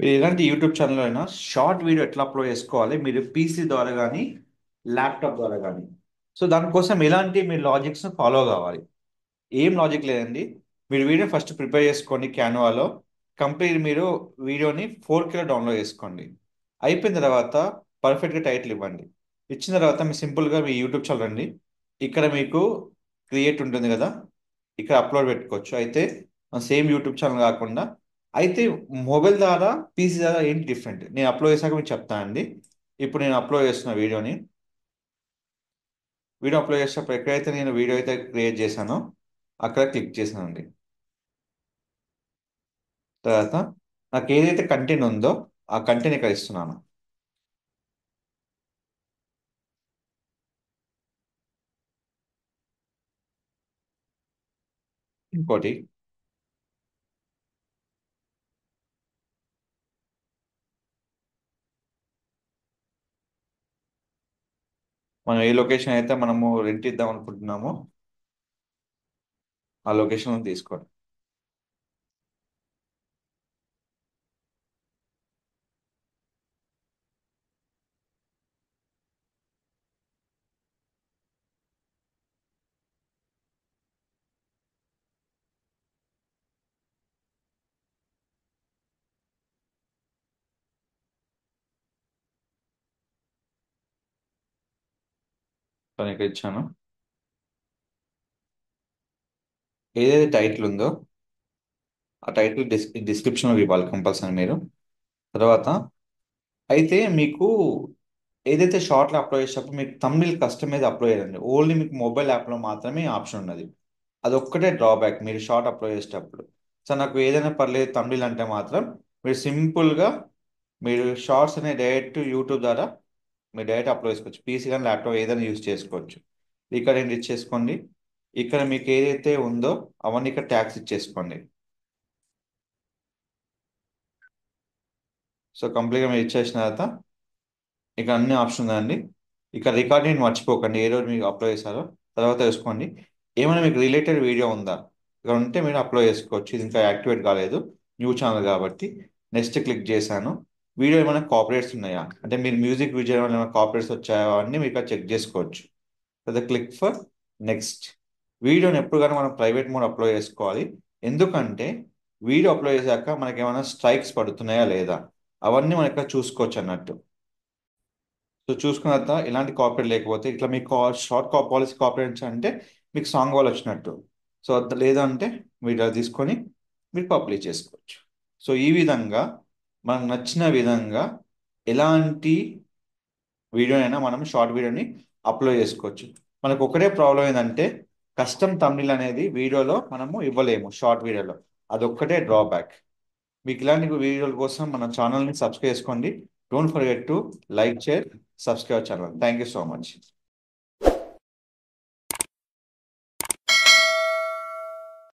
మీరు ఎలాంటి YouTube channel అయినా షార్ట్ వీడియో ఎట్లా అప్లోడ్ చేసుకోవాలి మీరు పీసీ ద్వారా కానీ ల్యాప్టాప్ ద్వారా కానీ. సో దానికోసం ఎలాంటి మీరు లాజిక్స్ ఫాలో కావాలి. ఏం లాజిక్ లేదండి. మీరు వీడియో ఫస్ట్ ప్రిపేర్ చేసుకోండి క్యాన్వాలో. కంప్లీట్ మీరు వీడియోని 4Kలో డౌన్లోడ్ చేసుకోండి. అయిపోయిన తర్వాత పర్ఫెక్ట్గా టైటిల్ ఇవ్వండి. ఇచ్చిన తర్వాత మీ సింపుల్గా మీ యూట్యూబ్ ఛానల్ రండి. ఇక్కడ మీకు క్రియేట్ ఉంటుంది కదా, ఇక్కడ అప్లోడ్ పెట్టుకోవచ్చు. అయితే సేమ్ యూట్యూబ్ ఛానల్ కాకుండా అయితే మొబైల్ ద్వారా పీసీ ద్వారా ఏంటి డిఫరెంట్ నేను అప్లోడ్ చేశాక మీకు చెప్తానండి. ఇప్పుడు నేను అప్లోడ్ చేస్తున్న వీడియో అప్లోడ్ చేసేటప్పుడు ఎక్కడైతే నేను వీడియో అయితే క్రియేట్ చేశానో అక్కడ క్లిక్ చేశానండి. తర్వాత నాకు ఏదైతే కంటెంట్ ఉందో ఆ కంటెంట్ ఇక్కడ ఇస్తున్నాను. ఇంకోటి, మనం ఏ లొకేషన్ అయితే మనము రెంట్ ఇద్దాం అనుకుంటున్నామో ఆ లొకేషన్ తీసుకోండి. సో నేను ఇక్కడ ఇచ్చాను. ఏదైతే టైటిల్ ఉందో ఆ టైటిల్ డిస్క్రిప్షన్లో ఇవ్వాలి కంపల్సరీ మీరు. తర్వాత అయితే మీకు ఏదైతే షార్ట్లో అప్లోడ్ చేసేటప్పుడు మీకు తమిళ్ కస్టమైజ్ అప్లోడ్ చేయండి. ఓన్లీ మీకు మొబైల్ యాప్లో మాత్రమే ఆప్షన్ ఉన్నది. అదొక్కటే డ్రాబ్యాక్ మీరు షార్ట్ అప్లోడ్ చేసేటప్పుడు. సో నాకు ఏదైనా పర్లేదు తమిళ్ అంటే మాత్రం మీరు సింపుల్గా మీరు షార్ట్స్ అనే డైరెక్ట్ యూట్యూబ్ ద్వారా మీరు డైరెక్ట్ అప్లోడ్ చేసుకోవచ్చు. పీసీ కానీ ల్యాప్టాప్ ఏదైనా యూజ్ చేసుకోవచ్చు. ఇక్కడ ఏంటి ఇచ్చేసుకోండి. ఇక్కడ మీకు ఏదైతే ఉందో అవన్నీ ఇక్కడ ట్యాక్స్ ఇచ్చేసుకోండి. సో కంప్లీట్గా మీరు ఇచ్చేసిన తర్వాత ఇక అన్ని ఆప్షన్ ఉందండి. ఇక రికార్డింగ్ మర్చిపోకండి ఏ రోజు మీకు అప్లోడ్ చేశారో. తర్వాత చూసుకోండి ఏమైనా మీకు రిలేటెడ్ వీడియో ఉందా, ఇక్కడ ఉంటే మీరు అప్లోడ్ చేసుకోవచ్చు. ఇది ఇంకా యాక్టివేట్ కాలేదు, న్యూ ఛానల్ కాబట్టి. నెక్స్ట్ క్లిక్ చేశాను. వీడియో ఏమైనా కాపీరైట్స్ ఉన్నాయా అంటే మీరు మ్యూజిక్ వీడియో ఏమైనా కాపీరైట్స్ వచ్చాయో అన్నీ మీరు ఇక్కడ చెక్ చేసుకోవచ్చు. లేదా క్లిక్ ఫర్ నెక్స్ట్. వీడియోని ఎప్పుడు కానీ మనం ప్రైవేట్ మోడ్ అప్లోడ్ చేసుకోవాలి. ఎందుకంటే వీడియో అప్లోడ్ చేశాక మనకి ఏమైనా స్ట్రైక్స్ పడుతున్నాయా లేదా అవన్నీ మనం ఇక్కడ చూసుకోవచ్చు అన్నట్టు. సో చూసుకున్న తర్వాత ఇలాంటి కాపీరైట్ లేకపోతే ఇట్లా మీకు షార్ట్ పాలసీ కాపీరైట్స్ అంటే మీకు సాంగ్ వాళ్ళు వచ్చినట్టు. సో అది లేదంటే మీరు అది తీసుకొని మీరు పబ్లిష్ చేసుకోవచ్చు. సో ఈ విధంగా మనకు నచ్చిన విధంగా ఎలాంటి వీడియోనైనా మనం షార్ట్ వీడియోని అప్లోడ్ చేసుకోవచ్చు. మనకు ఒకటే ప్రాబ్లం ఏంటంటే కస్టమ్ తమిళ్ అనేది వీడియోలో మనము ఇవ్వలేము షార్ట్ వీడియోలో. అదొక్కటే డ్రాబ్యాక్. మీకు ఇలాంటి వీడియోల కోసం మన ఛానల్ని సబ్స్క్రైబ్ చేసుకోండి. Don't forget to like, share, subscribe channel. Thank you so much.